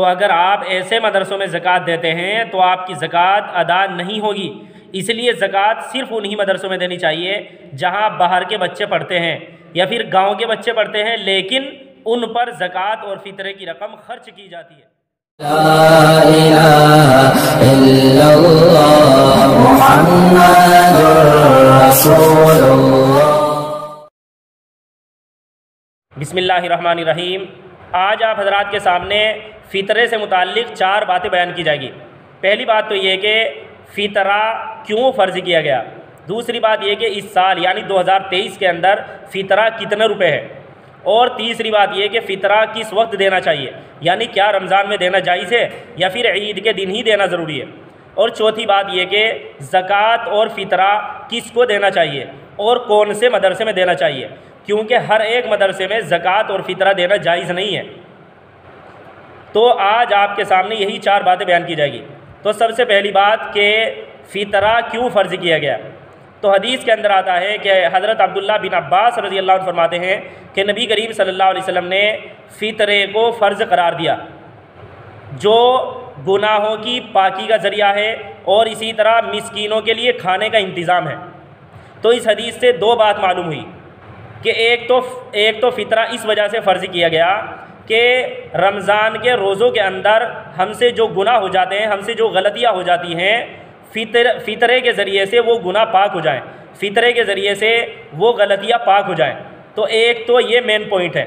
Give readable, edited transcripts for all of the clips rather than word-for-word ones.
तो अगर आप ऐसे मदरसों में ज़कात देते हैं तो आपकी ज़कात अदा नहीं होगी। इसलिए ज़कात सिर्फ़ उन्हीं मदरसों में देनी चाहिए जहां बाहर के बच्चे पढ़ते हैं या फिर गांव के बच्चे पढ़ते हैं, लेकिन उन पर ज़कात और फ़ितरे की रकम खर्च की जाती है। ला इलाहा इल्लल्लाह मुहम्मदुर रसूलुल्लाह। बिस्मिल्लाहिर्रहमानिर्रहीम। आज आप हज़रात के सामने फ़ितरे से मुताल्लिक़ 4 बातें बयान की जाएगी। पहली बात तो ये कि फ़ितरा क्यों फ़र्ज़ किया गया। दूसरी बात यह कि इस साल यानी 2023 के अंदर फ़ितरा कितने रुपए है। और तीसरी बात यह कि फ़ितरा किस वक्त देना चाहिए, यानी क्या रमज़ान में देना जायज़ है या फिर ईद के दिन ही देना ज़रूरी है। और चौथी बात यह कि ज़कात और फ़ितरा किसको देना चाहिए और कौन से मदरसे में देना चाहिए, क्योंकि हर एक मदरसे में ज़कात और फ़ितरा देना जायज़ नहीं है। तो आज आपके सामने यही 4 बातें बयान की जाएगी। तो सबसे पहली बात कि फ़ितरा क्यों फ़र्ज़ किया गया। तो हदीस के अंदर आता है कि हज़रत अब्दुल्ला बिन अब्बास रज़ी अल्लाह अन्हु फरमाते हैं कि नबी करीम सल्लल्लाहु अलैहि वसल्लम ने फ़ितरे को फ़र्ज़ करार दिया, जो गुनाहों की पाकी का ज़रिया है और इसी तरह मिस्कीनों के लिए खाने का इंतज़ाम है। तो इस हदीस से 2 बात मालूम हुई कि एक तो फ़ितरा इस वजह से फ़र्ज़ किया गया कि रमज़ान के रोज़ों के अंदर हमसे जो गुनाह हो जाते हैं, हमसे जो गलतियाँ हो जाती हैं, फ़ितरे के ज़रिए से वो गुनाह पाक हो जाएं, फ़ितरे के ज़रिए से वो गलतियाँ पाक हो जाएं। तो एक तो ये मेन पॉइंट है।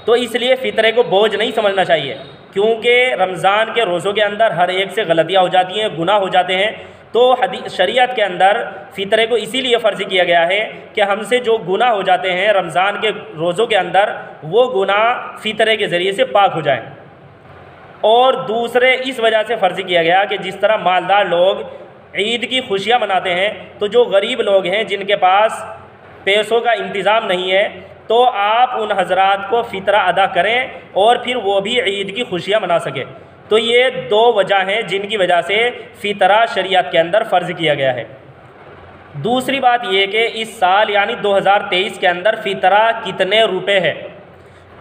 तो इसलिए फ़ितरे को बोझ नहीं समझना चाहिए, क्योंकि रमज़ान के रोज़ों के अंदर हर एक से गलतियाँ हो जाती हैं, गुनाह हो जाते हैं। तो शरीयत के अंदर फ़ितरे को इसीलिए फ़र्ज़ किया गया है कि हमसे जो गुनाह हो जाते हैं रमज़ान के रोज़ों के अंदर, वो गुनाह फ़ितरे के ज़रिए से पाक हो जाएं। और दूसरे इस वजह से फ़र्ज़ किया गया कि जिस तरह मालदार लोग ईद की खुशियाँ मनाते हैं, तो जो गरीब लोग हैं जिनके पास पैसों का इंतज़ाम नहीं है, तो आप उन हज़रात को फ़ितरा अदा करें और फिर वो भी ईद की खुशियाँ मना सकें। तो ये 2 वजह हैं जिनकी वजह से फ़ितरा शरीयत के अंदर फ़र्ज़ किया गया है। दूसरी बात ये कि इस साल यानी 2023 के अंदर फ़ितरा कितने रुपए है।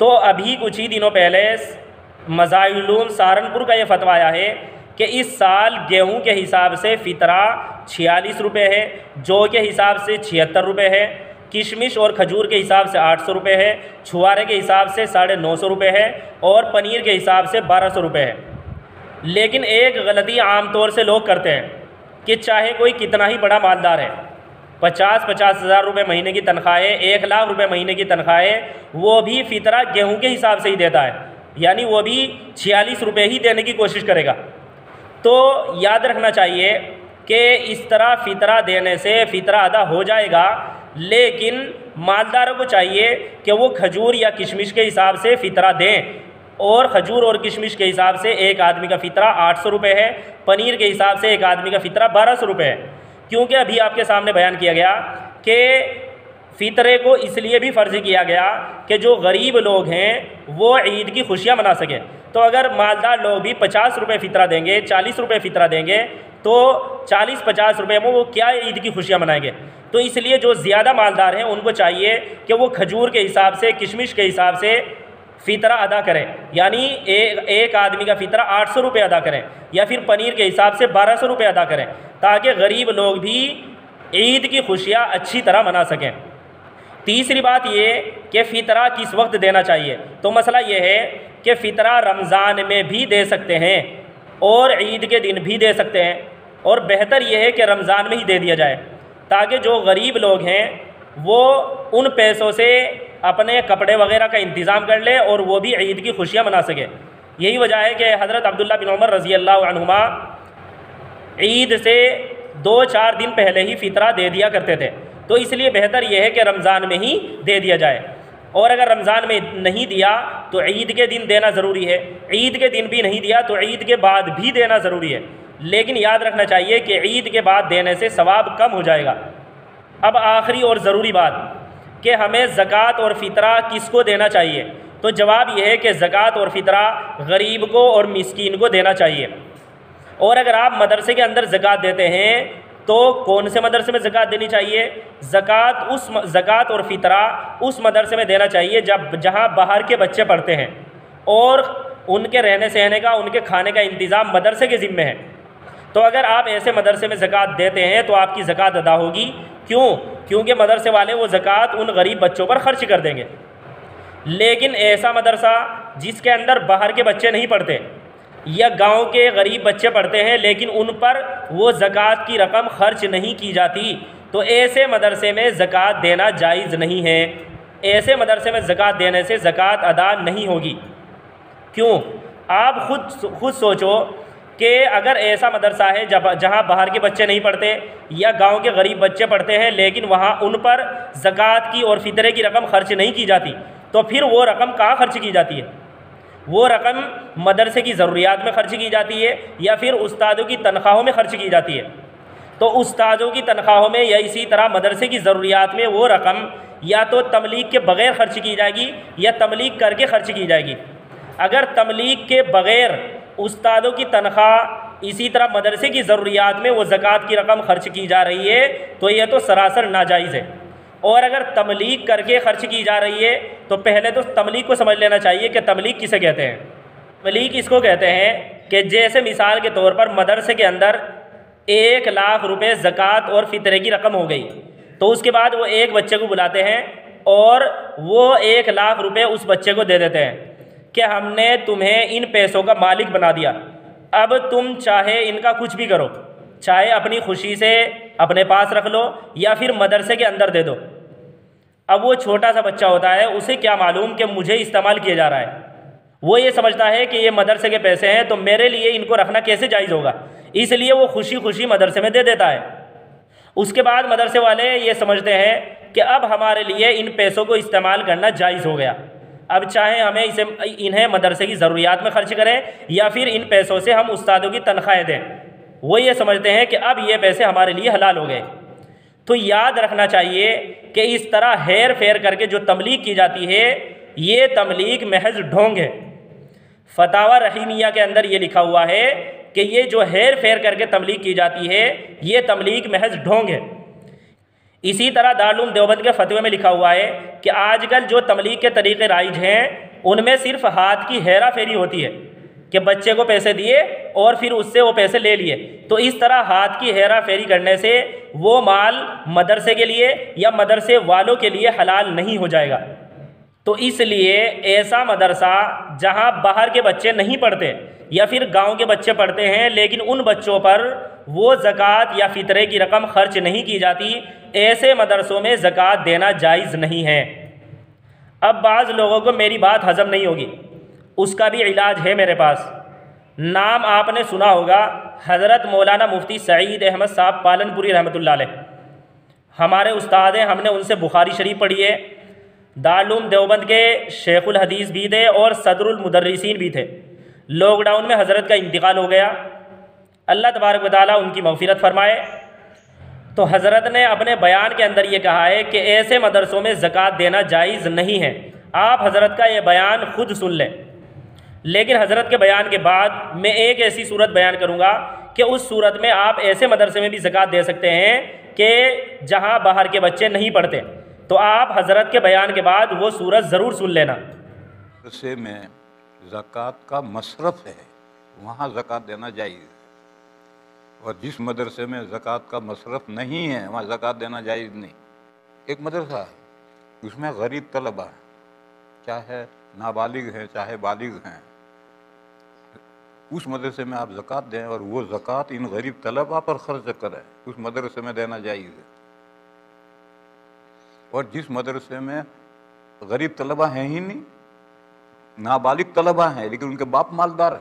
तो अभी कुछ ही दिनों पहले मज़ाहिर सहारनपुर का ये फतवा आया है कि इस साल गेहूं के हिसाब से फ़ितरा 46 रुपये है, जौ के हिसाब से 76 रुपये है, किशमिश और खजूर के हिसाब से 800 रुपये है, छुआरे के हिसाब से 950 रुपये है और पनीर के हिसाब से 1200 रुपये है। लेकिन एक गलती आम तौर से लोग करते हैं कि चाहे कोई कितना ही बड़ा मालदार है, 50-50 हज़ार रुपये महीने की तनख्वाहें, 1 लाख रुपये महीने की तनख्वाहें, वो भी फ़ितरा गेहूं के हिसाब से ही देता है, यानी वो भी 46 रुपये ही देने की कोशिश करेगा। तो याद रखना चाहिए कि इस तरह फ़ितरा देने से फ़ितरा अदा हो जाएगा, लेकिन मालदारों को चाहिए कि वो खजूर या किशमिश के हिसाब से फ़ितरा दें। और खजूर और किशमिश के हिसाब से एक आदमी का फ़ितरा 800 रुपये है, पनीर के हिसाब से एक आदमी का फ़ितरा 1200 रुपये है। क्योंकि अभी आपके सामने बयान किया गया कि फ़ितरे को इसलिए भी फ़र्ज़ किया गया कि जो गरीब लोग हैं वो ईद की खुशियाँ मना सकें। तो अगर मालदार लोग भी 50 रुपये फ़ितरा देंगे, 40 रुपये फ़ितरा देंगे, तो 40-50 रुपये में वो क्या ईद की खुशियाँ मनाएंगे। तो इसलिए जो ज़्यादा मालदार हैं उनको चाहिए कि वो खजूर के हिसाब से, किशमिश के हिसाब से फ़ितरा अदा करें, यानी एक आदमी का फ़ितरा 800 रुपये अदा करें, या फिर पनीर के हिसाब से 1200 रुपये अदा करें, ताकि गरीब लोग भी ईद की खुशियाँ अच्छी तरह मना सकें। तीसरी बात ये कि फ़ितरा किस वक्त देना चाहिए। तो मसला ये है कि फ़ितरा रमज़ान में भी दे सकते हैं और ईद के दिन भी दे सकते हैं, और बेहतर यह है कि रमज़ान में ही दे दिया जाए, ताकि जो गरीब लोग हैं वो उन पैसों से अपने कपड़े वगैरह का इंतज़ाम कर ले और वो भी ईद की खुशियाँ मना सके। यही वजह है कि हज़रत अब्दुल्ला बिन उमर रज़ी अल्लाह अन्हुमा ईद से 2-4 दिन पहले ही फ़ितरा दे दिया करते थे। तो इसलिए बेहतर यह है कि रमज़ान में ही दे दिया जाए, और अगर रमज़ान में नहीं दिया तो ईद के दिन देना ज़रूरी है, ईद के दिन भी नहीं दिया तो ईद के बाद भी देना ज़रूरी है। लेकिन याद रखना चाहिए कि ईद के बाद देने से सवाब कम हो जाएगा। अब आखिरी और ज़रूरी बात कि हमें ज़कात और फ़ितरा किसको देना चाहिए। तो जवाब यह है कि ज़कात और फ़ितरा गरीब को और मिस्कीन को देना चाहिए। और अगर आप मदरसे के अंदर ज़कात देते हैं तो कौन से मदरसे में ज़कात देनी चाहिए। ज़कात और फ़ितरा उस मदरसे में देना चाहिए जहाँ बाहर के बच्चे पढ़ते हैं और उनके रहने सहने का, उनके खाने का इंतज़ाम मदरसे के ज़िम्मे है। तो अगर आप ऐसे मदरसे में ज़कात देते हैं तो आपकी ज़कात अदा होगी। क्यों? क्योंकि मदरसे वाले वो ज़कात उन गरीब बच्चों पर ख़र्च कर देंगे। लेकिन ऐसा मदरसा जिसके अंदर बाहर के बच्चे नहीं पढ़ते या गांव के गरीब बच्चे पढ़ते हैं लेकिन उन पर वो ज़कात की रकम खर्च नहीं की जाती, तो ऐसे मदरसे में ज़कात देना जायज़ नहीं है। ऐसे मदरसे में ज़कात देने से ज़कात अदा नहीं होगी। क्यों? आप खुद सोचो कि अगर ऐसा मदरसा है जहाँ बाहर के बच्चे नहीं पढ़ते या गांव के गरीब बच्चे पढ़ते हैं लेकिन वहाँ उन पर ज़कात की और फ़ितरे की रकम खर्च नहीं की जाती, तो फिर वो रकम कहाँ खर्च की जाती है? वो रकम मदरसे की ज़रूरियात में खर्च की जाती है या फिर उस्तादों की तनख्वाहों में खर्च की जाती है। तो उस्तादों की तनख्वाहों में या इसी तरह मदरसे की ज़रूरियात में वो रकम या तो तमलीग के बग़ैर खर्च की जाएगी या तमलीग करके खर्च की जाएगी। अगर तमलीग के बग़ैर उस्तादों की तनख्वाह इसी तरह मदरसे की ज़रूरियात में वो ज़कात की रकम खर्च की जा रही है तो यह तो सरासर नाजायज़ है। और अगर तमलीग करके खर्च की जा रही है तो पहले तो तमलीग को समझ लेना चाहिए कि तमलीग किसे कहते हैं। तमलीग इसको कहते हैं कि जैसे मिसाल के तौर पर मदरसे के अंदर 1 लाख रुपए ज़कात और फ़ितरे की रकम हो गई, तो उसके बाद वो एक बच्चे को बुलाते हैं और वो 1 लाख रुपए उस बच्चे को दे देते हैं कि हमने तुम्हें इन पैसों का मालिक बना दिया, अब तुम चाहे इनका कुछ भी करो, चाहे अपनी खुशी से अपने पास रख लो या फिर मदरसे के अंदर दे दो। अब वो छोटा सा बच्चा होता है, उसे क्या मालूम कि मुझे इस्तेमाल किया जा रहा है। वो ये समझता है कि ये मदरसे के पैसे हैं तो मेरे लिए इनको रखना कैसे जायज़ होगा, इसलिए वो खुशी खुशी मदरसे में दे देता है। उसके बाद मदरसे वाले ये समझते हैं कि अब हमारे लिए इन पैसों को इस्तेमाल करना जायज़ हो गया, अब चाहे हमें इन्हें मदरसे की ज़रूरियात में खर्च करें या फिर इन पैसों से हम उस्तादों की तनख्वाहें दें। वो ये समझते हैं कि अब ये पैसे हमारे लिए हलाल हो गए। तो याद रखना चाहिए कि इस तरह हेर फेर करके जो तमलीग की जाती है ये तमलीग महज ढोंग है। फतावा रहीमिया के अंदर ये लिखा हुआ है कि ये जो हेर फेर करके तमलीग की जाती है ये तमलीग महज ढोंग है। इसी तरह दारुल देवबंद के फतवे में लिखा हुआ है कि आजकल जो तमलीग के तरीक़े राइज हैं उनमें सिर्फ हाथ की हेरा फेरी होती है कि बच्चे को पैसे दिए और फिर उससे वो पैसे ले लिए। तो इस तरह हाथ की हेरा फेरी करने से वो माल मदरसे के लिए या मदरसे वालों के लिए हलाल नहीं हो जाएगा। तो इसलिए ऐसा मदरसा जहाँ बाहर के बच्चे नहीं पढ़ते या फिर गांव के बच्चे पढ़ते हैं लेकिन उन बच्चों पर वो ज़कात या फ़ितरे की रकम खर्च नहीं की जाती, ऐसे मदरसों में ज़कात देना जायज़ नहीं है। अब बाज़ लोगों को मेरी बात हज़म नहीं होगी, उसका भी इलाज है मेरे पास। नाम आपने सुना होगा हज़रत मौलाना मुफ्ती सईद अहमद साहब पालनपुरी रहमतुल्लाह अलैह, हमारे उस्ताद हैं, हमने उनसे बुखारी शरीफ पढ़ी है। दारुल देवबंद के शेखुल हदीस भी थे और सदरुल मुदर्रिसीन भी थे। लॉकडाउन में हज़रत का इंतकाल हो गया, अल्लाह तबारक व तआला उनकी मग़फ़िरत फ़रमाए। तो हज़रत ने अपने बयान के अंदर ये कहा है कि ऐसे मदरसों में ज़कात देना जायज़ नहीं है। आप हज़रत का ये बयान ख़ुद सुन लें। लेकिन हज़रत के बयान के बाद मैं एक ऐसी सूरत बयान करूँगा कि उस सूरत में आप ऐसे मदरसे में भी ज़कात दे सकते हैं कि जहाँ बाहर के बच्चे नहीं पढ़ते। तो आप हज़रत के बयान के बाद वो सूरत ज़रूर सुन लेना। मदरसे में ज़कात का मसरफ़ है वहाँ ज़कात देना जायज़, और जिस मदरसे में ज़कात का मसरफ़ नहीं है वहाँ ज़कात देना जायज़ नहीं। एक मदरसा है उसमें गरीब तलबा है, चाहे नाबालिग हैं चाहे बालिग हैं, उस मदरसे में आप ज़कात दें और वो ज़कात इन गरीब तलबा पर खर्च करें, उस मदरसे में देना जायज़ है। और जिस मदरसे में गरीब तलबा हैं ही नहीं, नाबालिग तलबा हैं लेकिन उनके बाप मालदार है,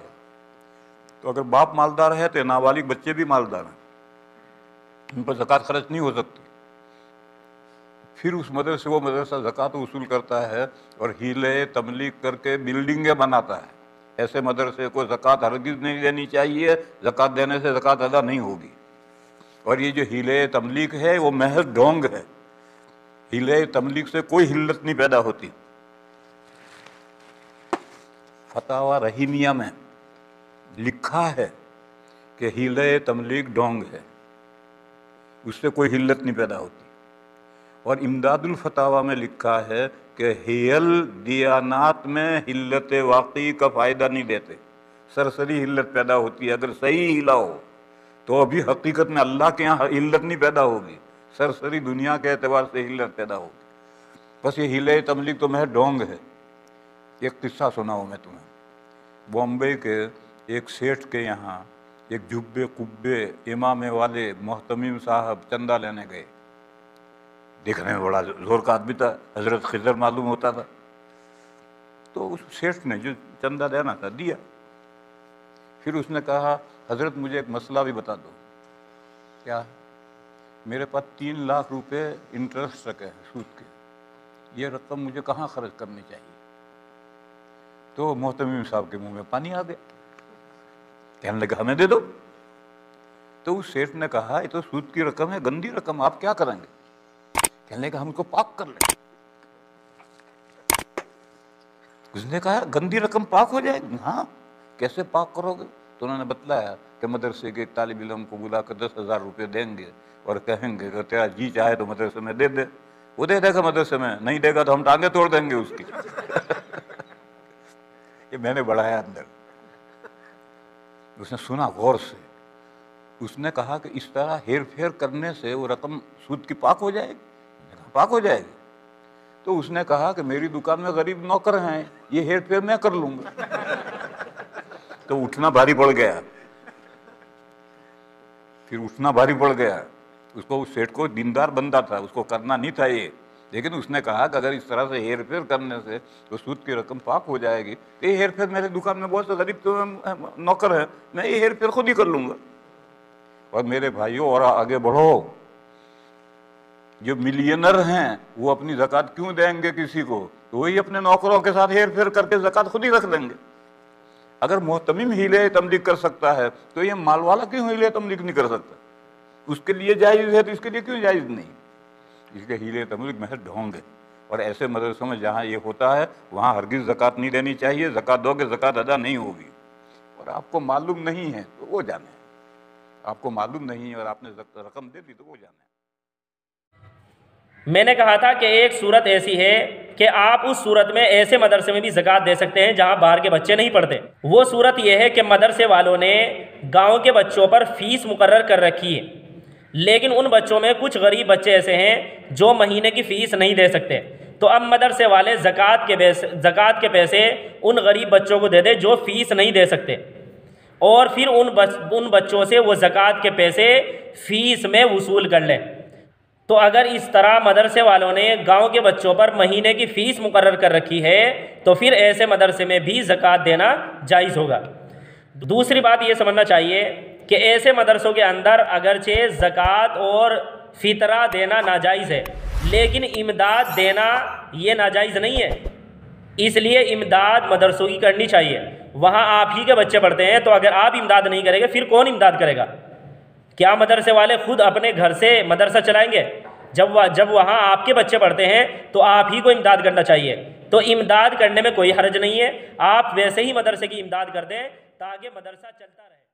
तो अगर बाप मालदार है तो नाबालिग बच्चे भी मालदार हैं, उन पर ज़कात खर्च नहीं हो सकती। फिर उस मदरसे वो मदरसा ज़कात वसूल करता है और हीले तमलीग करके बिल्डिंगें बनाता है। ऐसे मदरसे को ज़कात हरगिज़ नहीं देनी चाहिए, ज़कात देने से ज़कात अदा नहीं होगी। और ये जो हीले तमलीग है वो महज ढोंग है, हीले तमलीग से कोई हिल्लत नहीं पैदा होती। फतावा रहीमिया में लिखा है कि हीले तमलीग ढोंग है, उससे कोई हिल्लत नहीं पैदा होती। और इमदादुल फतावा में लिखा है कि हियल दियानात में हिल्लत वाकई का फ़ायदा नहीं देते, सरसरी हिल्लत पैदा होती है। अगर सही हिला हो तो अभी हकीकत में अल्लाह के यहाँ हिल्लत नहीं पैदा होगी, सरसरी दुनिया के एतबार से हिल्लत पैदा होगी। बस ये हिले तबलीग तो महज ढोंग है। एक किस्सा सुनाऊँ मैं तुम्हें। बॉम्बे के एक सेठ के यहाँ एक जुब्बे कुब्बे इमामे वाले मोहतमीम साहब चंदा लेने गए। देखने में बड़ा जोर का आदमी था, हजरत खिजर मालूम होता था। तो उस सेठ ने जो चंदा देना था दिया। फिर उसने कहा, हजरत मुझे एक मसला भी बता दो। क्या? मेरे पास 3 लाख रुपए इंटरेस्ट रखे हैं सूद के, ये रकम मुझे कहाँ खर्च करनी चाहिए? तो मोहतमीम साहब के मुंह में पानी आ गया। कहने लगा हमें दे दो। तो उस सेठ ने कहा ये तो सूद की रकम है, गंदी रकम, आप क्या करेंगे? कहने लगा हम इसको पाक कर लें। उसने कहा गंदी रकम पाक हो जाएगी? हाँ, कैसे पाक करोगे? तो उन्होंने बतलाया कि मदरसे के एक तालिब इल्म को बुला कर 10,000 रुपये देंगे और कहेंगे कि तेरा जी चाहे तो मदरसे में दे दे। वो दे देगा मदरसे में, नहीं देगा तो हम टांगे तोड़ देंगे उसकी। ये मैंने बढ़ाया अंदर। उसने सुना गौर से। उसने कहा कि इस तरह हेर फेर करने से वो रकम सूद की पाक हो जाएगी? पाक हो जाएगी। तो उसने कहा कि मेरी दुकान में गरीब नौकर हैं, ये हेर फेर मैं कर लूंगा। तो उठना भारी पड़ गया। फिर उठना भारी पड़ गया उसको। उस सेठ को दीनदार बंदा था, उसको करना नहीं था ये, लेकिन उसने कहा कि अगर इस तरह से हेर फेर करने से तो सूद की रकम पाक हो जाएगी, तो ये हेर फेर मेरे दुकान में बहुत से गरीब तो नौकर हैं, मैं ये हेर फेर खुद ही कर लूंगा। और मेरे भाइयों और आगे बढ़ो, जो मिलियनर हैं वो अपनी ज़कात क्यों देंगे किसी को? तो वही अपने नौकरों के साथ हेर फेर करके ज़कात खुद ही रख लेंगे। अगर मोहतमीम हीले तमलीग कर सकता है तो ये माल वाला क्यों हीले तमलीग नहीं कर सकता? उसके लिए जायज़ है तो इसके लिए क्यों जायज़ नहीं? इसके हीले तमलीग महज ढोंग है। और ऐसे मदरसों में जहाँ ये होता है वहाँ हरगिज़ ज़कात नहीं देनी चाहिए। ज़कात दोगे ज़कात अदा नहीं होगी। और आपको मालूम नहीं है तो वो जाने, आपको मालूम नहीं है और आपने रकम दे दी तो वो जाने। मैंने कहा था कि एक सूरत ऐसी है कि आप उस सूरत में ऐसे मदरसे में भी ज़कात दे सकते हैं जहां बाहर के बच्चे नहीं पढ़ते। वो सूरत यह है कि मदरसे वालों ने गांव के बच्चों पर फ़ीस मुकर्रर कर रखी है, लेकिन उन बच्चों में कुछ गरीब बच्चे ऐसे हैं जो महीने की फ़ीस नहीं दे सकते। तो अब मदरसे वाले ज़कात के पैसे उन गरीब बच्चों को दे दे जो फ़ीस नहीं दे सकते, और फिर उन बच्चों से वो ज़कात के पैसे फ़ीस में वसूल कर लें। तो अगर इस तरह मदरसे वालों ने गांव के बच्चों पर महीने की फ़ीस मुकर्रर कर रखी है तो फिर ऐसे मदरसे में भी ज़कात देना जायज़ होगा। दूसरी बात ये समझना चाहिए कि ऐसे मदरसों के अंदर अगरचे ज़कात और फ़ितरा देना नाजायज़ है, लेकिन इमदाद देना ये नाजायज़ नहीं है। इसलिए इमदाद मदरसों की करनी चाहिए। वहाँ आप ही के बच्चे पढ़ते हैं, तो अगर आप इमदाद नहीं करेंगे फिर कौन इमदाद करेगा? क्या मदरसे वाले खुद अपने घर से मदरसा चलाएंगे? जब वहाँ आपके बच्चे पढ़ते हैं तो आप ही को इमदाद करना चाहिए। तो इमदाद करने में कोई हर्ज नहीं है, आप वैसे ही मदरसे की इमदाद कर दें ताकि मदरसा चलता रहे।